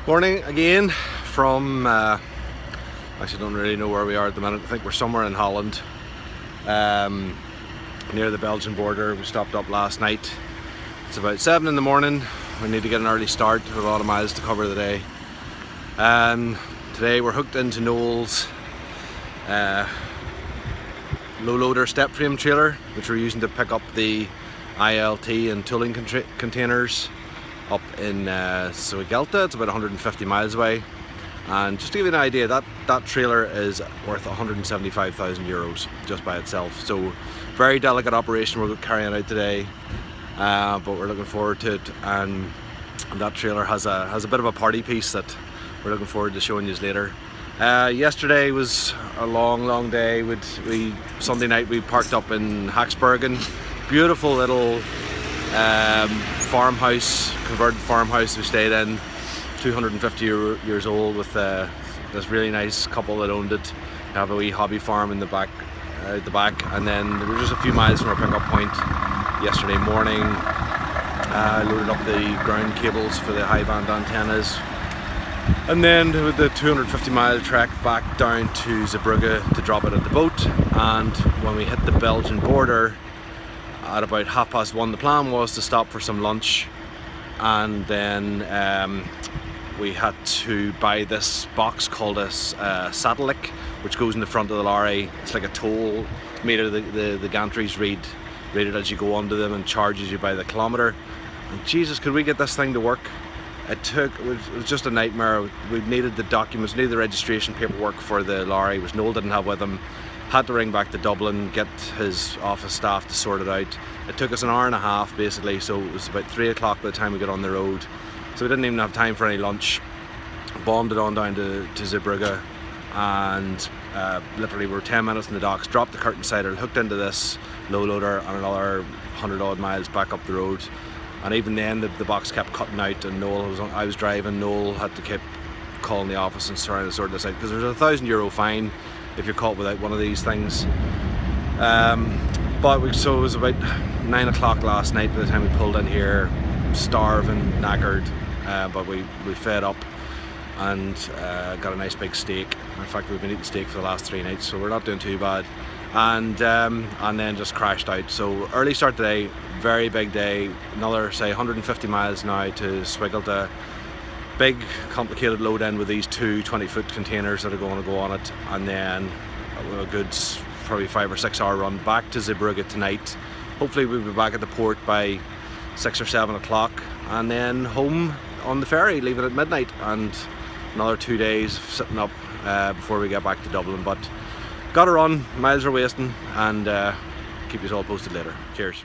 Morning again from, actually don't really know where we are at the minute. I think we're somewhere in Holland, near the Belgian border. We stopped up last night. It's about 7 in the morning. We need to get an early start. We have a lot of miles to cover the day. Today we're hooked into Noel's low loader step frame trailer, which we're using to pick up the ILT and tooling containers up in Gelta. It's about 150 miles away, and just to give you an idea, that trailer is worth 175,000 euros just by itself. So very delicate operation we're carrying out today, but we're looking forward to it. And that trailer has a bit of a party piece that we're looking forward to showing you later. Yesterday was a long day. Sunday night we parked up in Haxbergen. Beautiful little farmhouse, converted farmhouse we stayed in, 250 years old, with this really nice couple that owned it. They have a wee hobby farm in the back, and then we were just a few miles from our pickup point yesterday morning. Loaded up the ground cables for the high band antennas, and then with the 250-mile trek back down to Zeebrugge to drop it at the boat. And when we hit the Belgian border at about 1:30, the plan was to stop for some lunch, and then we had to buy this box called a satellite, which goes in the front of the lorry. It's like a toll meter. The gantries read it as you go onto them and charges you by the kilometre. And Jesus, could we get this thing to work? It was just a nightmare. We needed the documents, needed the registration paperwork for the lorry, which Noel didn't have with him. Had to ring back to Dublin, get his office staff to sort it out. It took us an hour and a half basically, so it was about 3 o'clock by the time we got on the road. So we didn't even have time for any lunch. Bombed it on down to Zeebrugge, and literally we were 10 minutes in the docks, dropped the curtain sider, hooked into this low loader, and another 100 odd miles back up the road. And even then the box kept cutting out, and I was driving. Noel had to keep calling the office and trying to sort this out, because there's a €1,000 fine if you're caught without one of these things. So it was about 9 o'clock last night by the time we pulled in here, starving, knackered, but we fed up and got a nice big steak. In fact, we've been eating steak for the last 3 nights, so we're not doing too bad. And then just crashed out. So early start today, very big day. Another, say, 150 miles now to Gelta. Big complicated load in with these two 20-foot containers that are going to go on it, and then a good probably 5 or 6 hour run back to Zeebrugge tonight. Hopefully we'll be back at the port by 6 or 7 o'clock, and then home on the ferry, leaving at midnight, and another 2 days sitting up before we get back to Dublin. But got to run, miles are wasting, and keep you all posted later. Cheers.